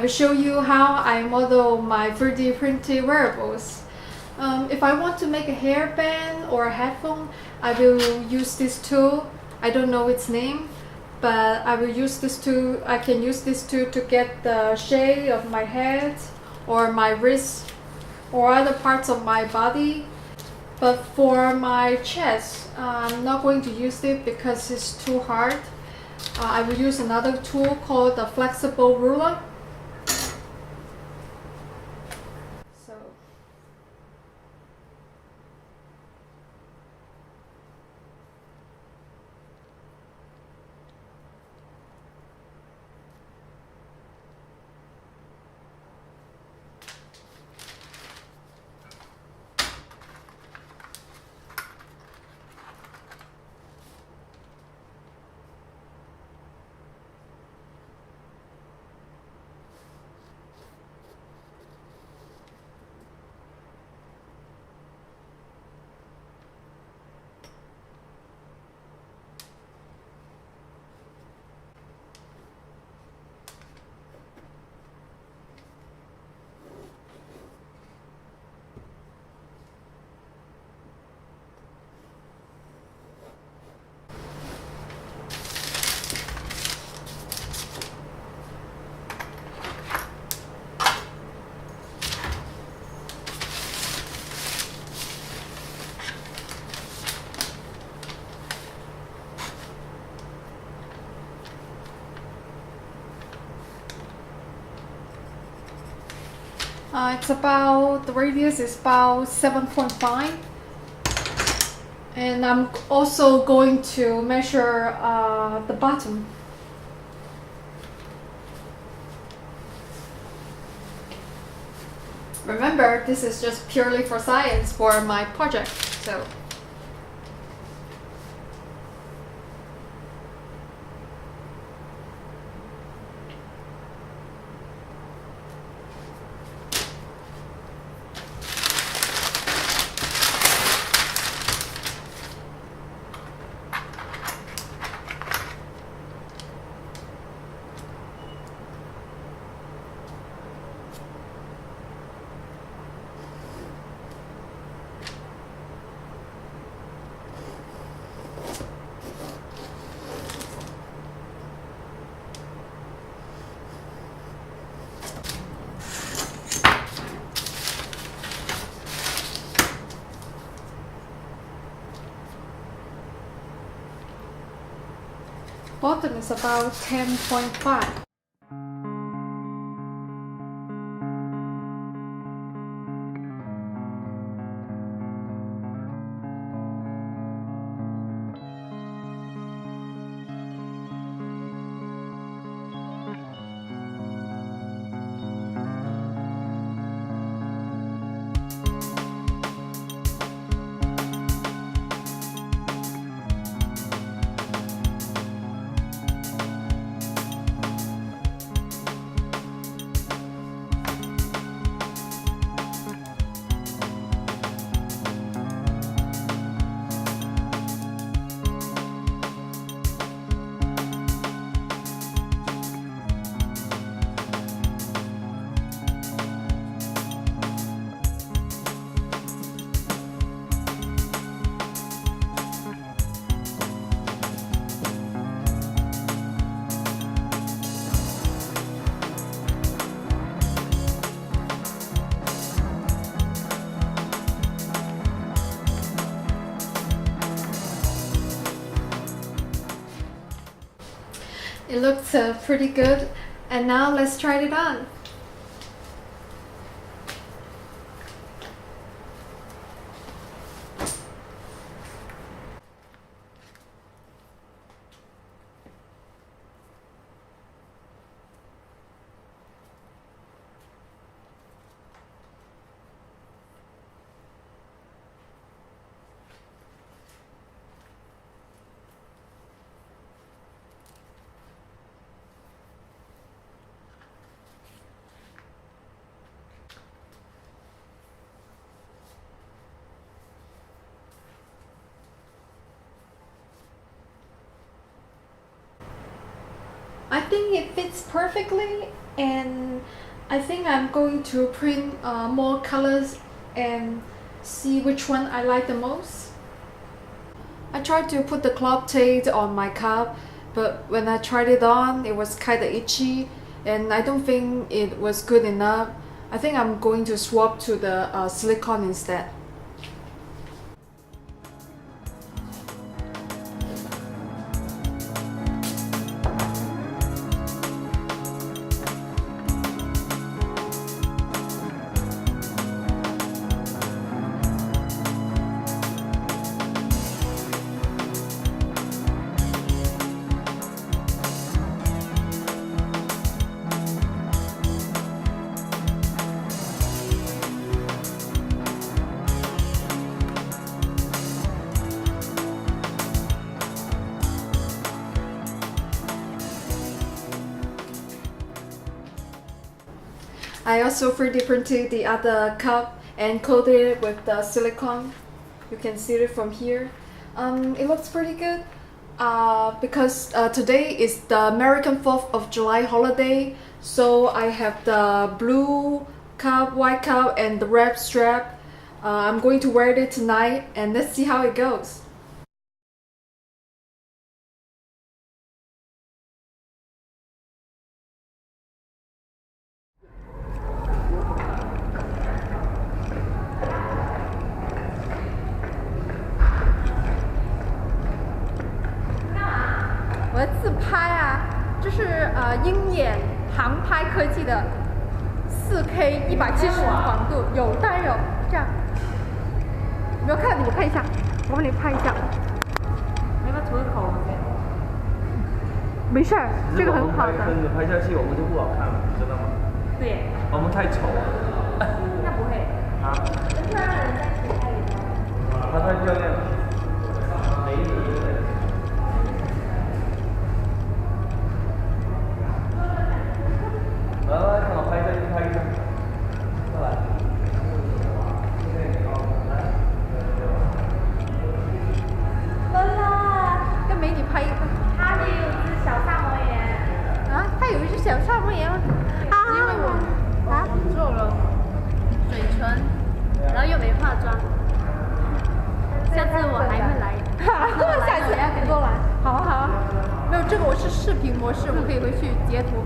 will show you how I model my 3D printed wearables. If I want to make a hairband or a headphone, I will use this tool. I don't know its name, but I will use this tool. I can use this tool to get the shape of my head or my wrist or other parts of my body. But for my chest, I'm not going to use it because it's too hard. I will use another tool called the flexible ruler. So the radius is about 7.5, and I'm also going to measure the bottom. Remember, this is just purely for science for my project, so. Bottom is about 10.5. It looks pretty good, and now let's try it on. I think it fits perfectly, And I think I'm going to print more colors and see which one I like the most. I tried to put the club tape on my cup, but when I tried it on, it was kind of itchy, and I don't think it was good enough. I think I'm going to swap to the silicone instead. I also 3D printed the other cup and coated it with the silicone. You can see it from here. It looks pretty good because today is the American 4th of July holiday. So I have the blue cup, white cup, and the red strap. I'm going to wear it tonight, and let's see how it goes.我的自拍啊，这是鹰眼航拍科技的4K 170广度，有当然有这样，有没有看？你看一下，我帮你拍一下。你要不要涂个口红？没事儿，这个很好的。跟着拍下去，我们就不好看了，你知道吗？对。我们太丑了。那不会。啊。跟漂亮的人在一起拍也漂亮。她太漂亮了。美女。来，看我拍一下，拍一下。过来。跟美女拍一个。他也有一只小萨摩耶。啊，他有一只小萨摩耶吗？啊。因为我做了嘴唇，然后又没化妆。下次我还会来。下次给过来。好啊好啊。没有这个我是视频模式，我可以回去截图。